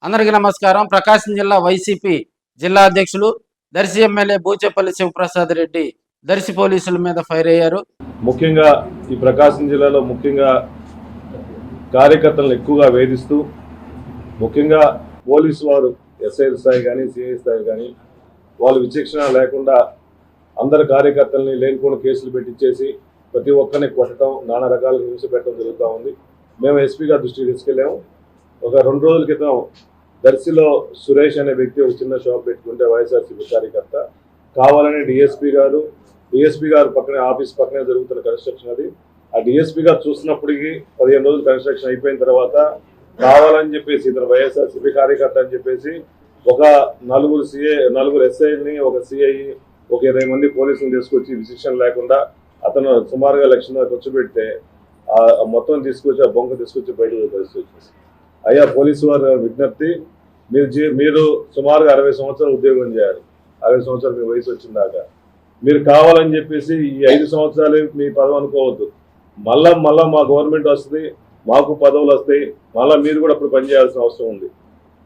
అందరికీ నమస్కారం. ప్రకాశం జిల్లా వైసీపీ జిల్లా అధ్యక్షులు దర్శి ఎమ్మెల్యే బూచేపల్లి శివప్రసాద్ రెడ్డి దర్శి పోలీసుల మీద ఫైర్ అయ్యారు. ముఖ్యంగా ఈ ప్రకాశం జిల్లాలో ముఖ్యంగా కార్యకర్తలను ఎక్కువగా వేధిస్తూ ముఖ్యంగా పోలీసు వారు ఎస్ఐ స్థాయి కానీ సిఐ స్థాయి కానీ వాళ్ళు విచక్షణ లేకుండా అందరు కార్యకర్తల్ని లేనిపోయిన కేసులు పెట్టించేసి ప్రతి ఒక్కరిని కొట్టడం నానా రకాలుగా హింస పెట్టడం జరుగుతూ ఉంది. మేము ఎస్పీ గారి దృష్టికి తీసుకెళ్ళాము. ఒక 2 రోజుల క్రితం దర్శిలో సురేష్ అనే వ్యక్తి ఒక చిన్న షాప్ పెట్టుకుంటే వైఎస్ఆర్సీపీ కార్యకర్త కావాలని డిఎస్పీ గారు పక్కనే ఆఫీస్ పక్కనే జరుగుతున్న కన్స్ట్రక్షన్ అది. ఆ డిఎస్పీ గారు చూసినప్పటికీ 15 రోజులు కన్స్ట్రక్షన్ అయిపోయిన తర్వాత కావాలని చెప్పేసి ఇతను వైఎస్ఆర్సీపీ కార్యకర్త అని చెప్పేసి ఒక నలుగురు ఎస్ఐని ఒక సిఐ ఒక 20 మంది పోలీసులు తీసుకొచ్చి విశిక్షణ లేకుండా అతను సుమారుగా 1 లక్ష ఖర్చు పెడితే మొత్తం తీసుకొచ్చి ఆ బొంక తీసుకొచ్చి బయటకు పరిస్థితి వచ్చేసి. అయ్యా పోలీసు వారి విజ్ఞప్తి, మీరు సుమారుగా 60 సంవత్సరాలు ఉద్యోగం చేయాలి. 60 సంవత్సరాలు మీ వయసు వచ్చిందాకా మీరు కావాలని చెప్పేసి ఈ 5 సంవత్సరాలు మీ పదవి అనుకోవద్దు. మళ్ళా మా గవర్నమెంట్ వస్తుంది, మాకు పదవులు వస్తాయి, మళ్ళీ మీరు కూడా అప్పుడు పనిచేయాల్సిన అవసరం ఉంది.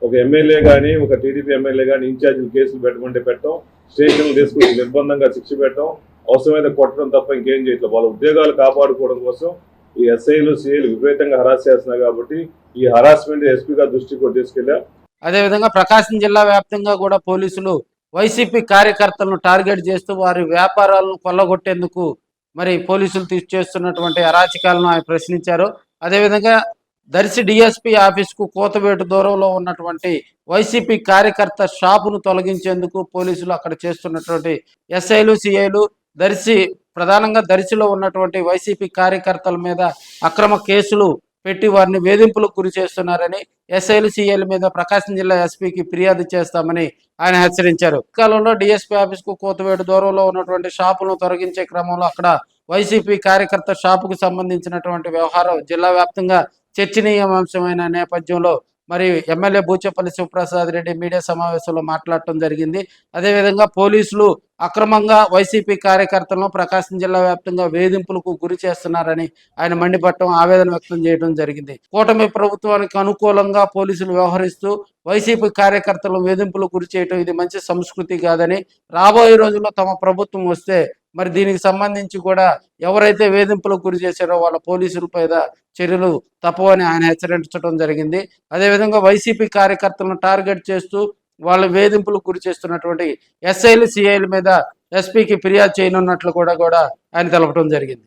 ఒక ఎమ్మెల్యే కానీ ఒక టీడీపీ ఎమ్మెల్యే కానీ ఇన్ఛార్జీలు కేసులు పెట్టమంటే పెట్టడం, స్టేషన్లు తీసుకొచ్చి నిర్బంధంగా శిక్ష పెట్టడం, అవసరమైన కొట్టడం తప్ప ఇంకేం చేయట్లేదు. వాళ్ళ ఉద్యోగాలు కాపాడుకోవడం కోసం ఈ ఎస్ఐలు సిఐలు విపరీతంగా హరాస్ చేస్తున్నారు. కాబట్టి ఈ హరాస్మెంట్ ఎస్పీ గారి దృష్టికి కూడా తీసుకెళ్ళా. అదేవిధంగా ప్రకాశం జిల్లా వ్యాప్తంగా కూడా పోలీసులు వైసీపీ కార్యకర్తలను టార్గెట్ చేస్తూ వారి వ్యాపారాలను కొల్లగొట్టేందుకు మరి పోలీసులు చేస్తున్నటువంటి అరాచకాలను ఆయన ప్రశ్నించారు. అదేవిధంగా దర్శి డిఎస్పీ ఆఫీస్కు కోతవేటు దూరంలో ఉన్నటువంటి వైసీపీ కార్యకర్త షాపును తొలగించేందుకు పోలీసులు అక్కడ చేస్తున్నటువంటి ఎస్ఐలు సిఐలు ప్రధానంగా దర్శిలో ఉన్నటువంటి వైసీపీ కార్యకర్తల మీద అక్రమ కేసులు పెట్టి వారిని వేధింపులకు గురి చేస్తున్నారని, ఎస్ఐలు సిఐల మీద ప్రకాశం జిల్లా ఎస్పీకి ఫిర్యాదు చేస్తామని ఆయన హెచ్చరించారు. కాలంలో డిఎస్పీ ఆఫీస్కు కోతవేటు దూరంలో ఉన్నటువంటి షాపులను తొలగించే క్రమంలో అక్కడ వైసీపీ కార్యకర్త షాపుకు సంబంధించినటువంటి వ్యవహారం జిల్లా వ్యాప్తంగా చర్చనీయాంశమైన నేపథ్యంలో మరి ఎమ్మెల్యే బూచేపల్లి శివప్రసాద్ రెడ్డి మీడియా సమావేశంలో మాట్లాడటం జరిగింది. అదేవిధంగా పోలీసులు అక్రమంగా వైసీపీ కార్యకర్తలను ప్రకాశం జిల్లా వ్యాప్తంగా వేధింపులకు గురి చేస్తున్నారని ఆయన మండిపడటం, ఆవేదన వ్యక్తం చేయడం జరిగింది. కూటమి ప్రభుత్వానికి అనుకూలంగా పోలీసులు వ్యవహరిస్తూ వైసీపీ కార్యకర్తలను వేధింపులకు గురి చేయడం ఇది మంచి సంస్కృతి కాదని, రాబోయే రోజుల్లో తమ ప్రభుత్వం వస్తే మరి దీనికి సంబంధించి కూడా ఎవరైతే వేధింపులకు గురి చేశారో వాళ్ళ పోలీసులపై చర్యలు తప్పవని ఆయన హెచ్చరించడం జరిగింది. అదేవిధంగా వైసీపీ కార్యకర్తలను టార్గెట్ చేస్తూ వాళ్ళ వేధింపులకు గురి చేస్తున్నటువంటి ఎస్ఐలు సిఐల మీద ఎస్పీకి ఫిర్యాదు చేయనున్నట్లు కూడా ఆయన తెలపడం జరిగింది.